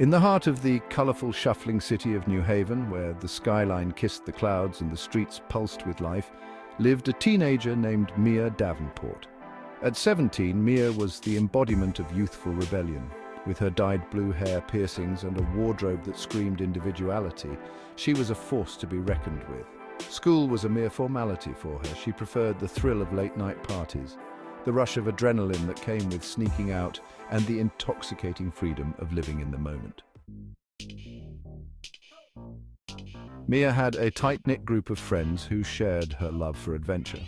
In the heart of the colourful, shuffling city of New Haven, where the skyline kissed the clouds and the streets pulsed with life, lived a teenager named Mia Davenport. At 17, Mia was the embodiment of youthful rebellion. With her dyed blue hair, piercings, and a wardrobe that screamed individuality, she was a force to be reckoned with. School was a mere formality for her. She preferred the thrill of late-night parties, the rush of adrenaline that came with sneaking out, and the intoxicating freedom of living in the moment. Mia had a tight-knit group of friends who shared her love for adventure.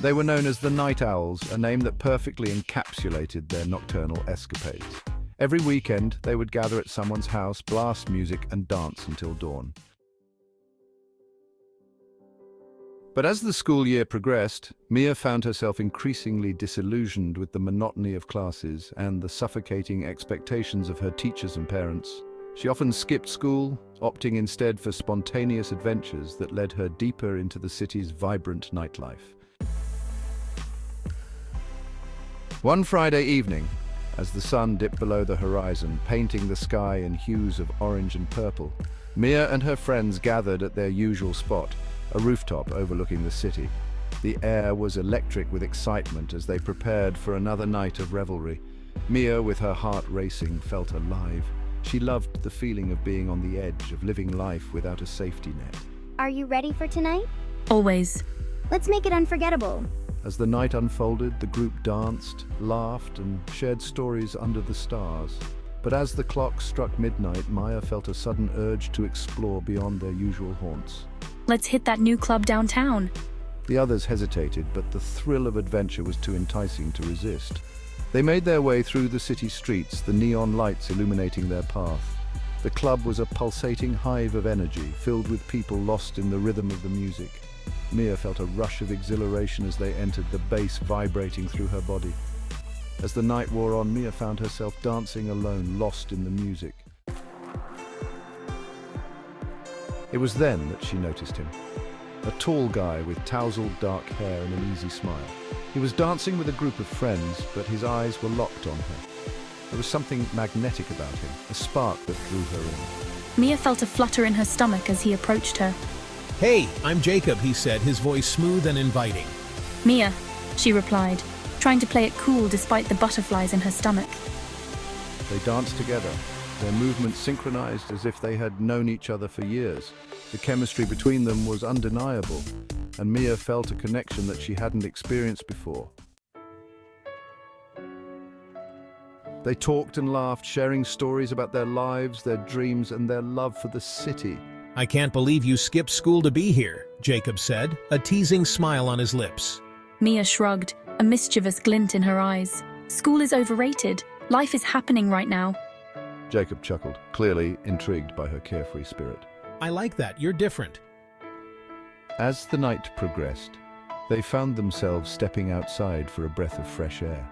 They were known as the Night Owls, a name that perfectly encapsulated their nocturnal escapades. Every weekend, they would gather at someone's house, blast music, and dance until dawn. But as the school year progressed, Mia found herself increasingly disillusioned with the monotony of classes and the suffocating expectations of her teachers and parents. She often skipped school, opting instead for spontaneous adventures that led her deeper into the city's vibrant nightlife. One Friday evening, as the sun dipped below the horizon, painting the sky in hues of orange and purple, Mia and her friends gathered at their usual spot, a rooftop overlooking the city. The air was electric with excitement as they prepared for another night of revelry. Mia, with her heart racing, felt alive. She loved the feeling of being on the edge, of living life without a safety net. Are you ready for tonight? Always. Let's make it unforgettable. As the night unfolded, the group danced, laughed, and shared stories under the stars. But as the clock struck midnight, Mia felt a sudden urge to explore beyond their usual haunts. Let's hit that new club downtown. The others hesitated, but the thrill of adventure was too enticing to resist. They made their way through the city streets, the neon lights illuminating their path. The club was a pulsating hive of energy, filled with people lost in the rhythm of the music. Mia felt a rush of exhilaration as they entered, the bass vibrating through her body. As the night wore on, Mia found herself dancing alone, lost in the music. It was then that she noticed him. A tall guy with tousled dark hair and an easy smile. He was dancing with a group of friends, but his eyes were locked on her. There was something magnetic about him, a spark that drew her in. Mia felt a flutter in her stomach as he approached her. "Hey, I'm Jacob," he said, his voice smooth and inviting. Mia, she replied, trying to play it cool despite the butterflies in her stomach. They danced together, their movements synchronized as if they had known each other for years. The chemistry between them was undeniable, and Mia felt a connection that she hadn't experienced before. They talked and laughed, sharing stories about their lives, their dreams, and their love for the city. "I can't believe you skipped school to be here," Jacob said, a teasing smile on his lips. Mia shrugged, a mischievous glint in her eyes. School is overrated. Life is happening right now. Jacob chuckled, clearly intrigued by her carefree spirit. "I like that, you're different." As the night progressed, they found themselves stepping outside for a breath of fresh air.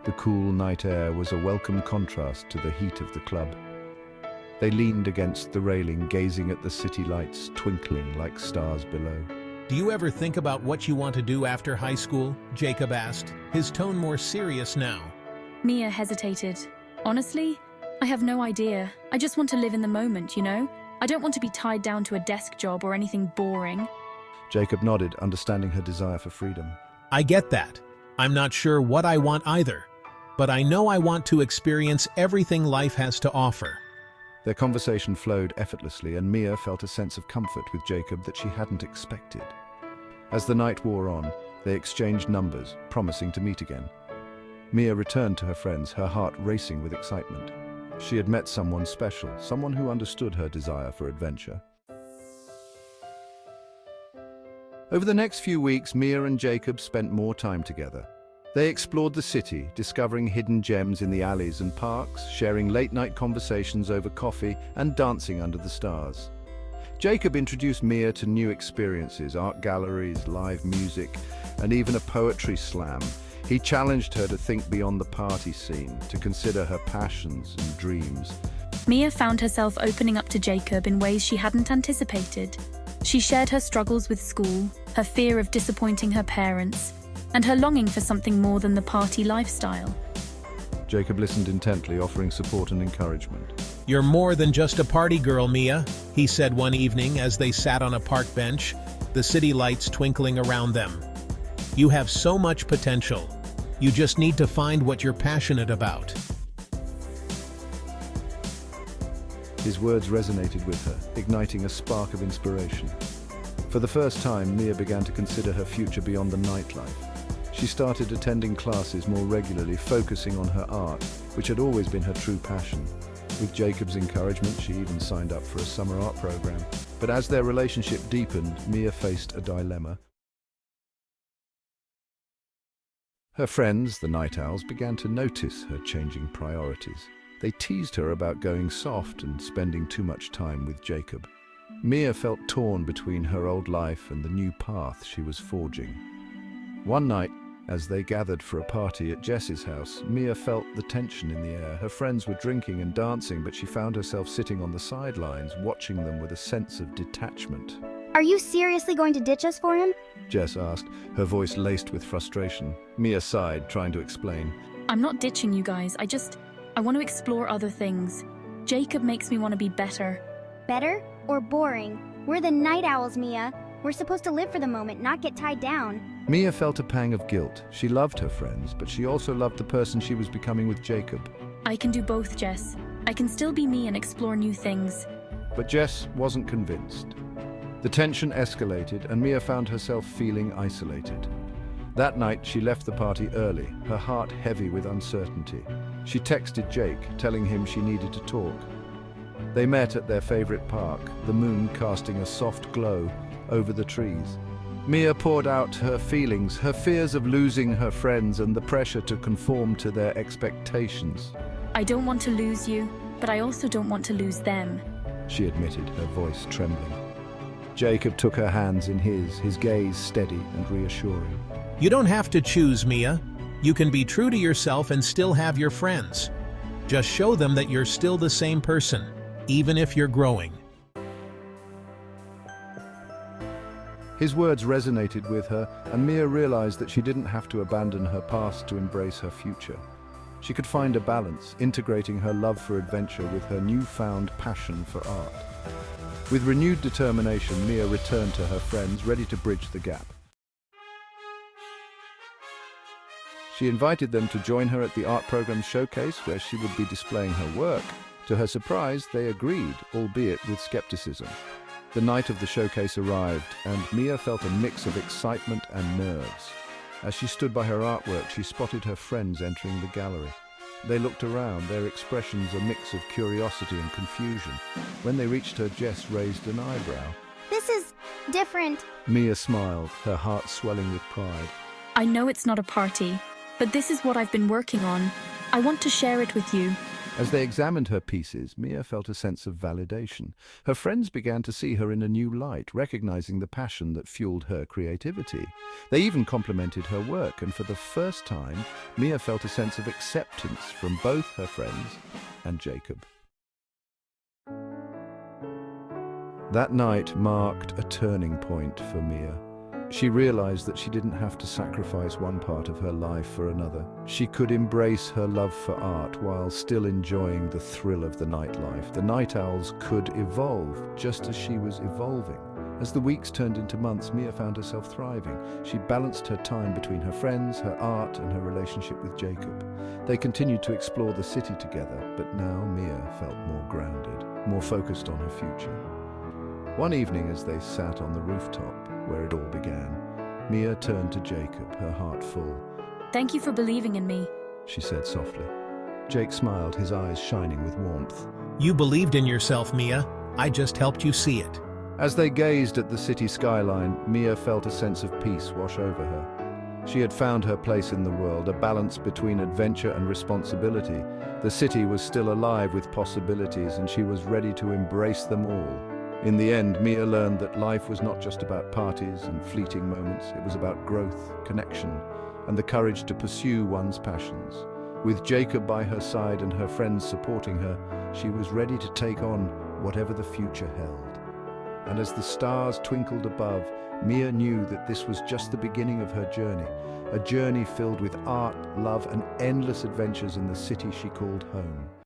The cool night air was a welcome contrast to the heat of the club. They leaned against the railing, gazing at the city lights twinkling like stars below. "Do you ever think about what you want to do after high school?" Jacob asked, his tone more serious now. Mia hesitated. Honestly, I have no idea. I just want to live in the moment, you know? I don't want to be tied down to a desk job or anything boring. Jacob nodded, understanding her desire for freedom. "I get that. I'm not sure what I want either, but I know I want to experience everything life has to offer." Their conversation flowed effortlessly, and Mia felt a sense of comfort with Jacob that she hadn't expected. As the night wore on, they exchanged numbers, promising to meet again. Mia returned to her friends, her heart racing with excitement. She had met someone special, someone who understood her desire for adventure. Over the next few weeks, Mia and Jacob spent more time together. They explored the city, discovering hidden gems in the alleys and parks, sharing late-night conversations over coffee and dancing under the stars. Jacob introduced Mia to new experiences, art galleries, live music, and even a poetry slam. He challenged her to think beyond the party scene, to consider her passions and dreams. Mia found herself opening up to Jacob in ways she hadn't anticipated. She shared her struggles with school, her fear of disappointing her parents, and her longing for something more than the party lifestyle. Jacob listened intently, offering support and encouragement. "You're more than just a party girl, Mia," he said one evening as they sat on a park bench, the city lights twinkling around them. "You have so much potential. You just need to find what you're passionate about." His words resonated with her, igniting a spark of inspiration. For the first time, Mia began to consider her future beyond the nightlife. She started attending classes more regularly, focusing on her art, which had always been her true passion. With Jacob's encouragement, she even signed up for a summer art program. But as their relationship deepened, Mia faced a dilemma. Her friends, the Night Owls, began to notice her changing priorities. They teased her about going soft and spending too much time with Jacob. Mia felt torn between her old life and the new path she was forging. One night, as they gathered for a party at Jess's house, Mia felt the tension in the air. Her friends were drinking and dancing, but she found herself sitting on the sidelines, watching them with a sense of detachment. Are you seriously going to ditch us for him? Jess asked, her voice laced with frustration. Mia sighed, trying to explain. I'm not ditching you guys, I want to explore other things. Jacob makes me want to be better. Better or boring? We're the Night Owls, Mia. We're supposed to live for the moment, not get tied down. Mia felt a pang of guilt. She loved her friends, but she also loved the person she was becoming with Jacob. I can do both, Jess. I can still be me and explore new things. But Jess wasn't convinced. The tension escalated, and Mia found herself feeling isolated. That night, she left the party early, her heart heavy with uncertainty. She texted Jake, telling him she needed to talk. They met at their favorite park, the moon casting a soft glow over the trees. Mia poured out her feelings, her fears of losing her friends and the pressure to conform to their expectations. I don't want to lose you, but I also don't want to lose them. She admitted, her voice trembling. Jacob took her hands in his gaze steady and reassuring. "You don't have to choose, Mia. You can be true to yourself and still have your friends. Just show them that you're still the same person, even if you're growing." His words resonated with her, and Mia realized that she didn't have to abandon her past to embrace her future. She could find a balance, integrating her love for adventure with her newfound passion for art. With renewed determination, Mia returned to her friends, ready to bridge the gap. She invited them to join her at the art program's showcase, where she would be displaying her work. To her surprise, they agreed, albeit with skepticism. The night of the showcase arrived, and Mia felt a mix of excitement and nerves. As she stood by her artwork, she spotted her friends entering the gallery. They looked around, their expressions a mix of curiosity and confusion. When they reached her, Jess raised an eyebrow. This is different. Mia smiled, her heart swelling with pride. I know it's not a party, but this is what I've been working on. I want to share it with you. As they examined her pieces, Mia felt a sense of validation. Her friends began to see her in a new light, recognizing the passion that fueled her creativity. They even complimented her work, and for the first time, Mia felt a sense of acceptance from both her friends and Jacob. That night marked a turning point for Mia. She realized that she didn't have to sacrifice one part of her life for another. She could embrace her love for art while still enjoying the thrill of the nightlife. The Night Owls could evolve just as she was evolving. As the weeks turned into months, Mia found herself thriving. She balanced her time between her friends, her art, and her relationship with Jacob. They continued to explore the city together, but now Mia felt more grounded, more focused on her future. One evening, as they sat on the rooftop, where it all began, Mia turned to Jacob, her heart full. Thank you for believing in me. She said softly. Jake smiled, his eyes shining with warmth. "You believed in yourself, Mia. I just helped you see it." As they gazed at the city skyline, Mia felt a sense of peace wash over her. She had found her place in the world, a balance between adventure and responsibility. The city was still alive with possibilities, and she was ready to embrace them all. In the end, Mia learned that life was not just about parties and fleeting moments. It was about growth, connection, and the courage to pursue one's passions. With Jacob by her side and her friends supporting her, she was ready to take on whatever the future held. And as the stars twinkled above, Mia knew that this was just the beginning of her journey, a journey filled with art, love, and endless adventures in the city she called home.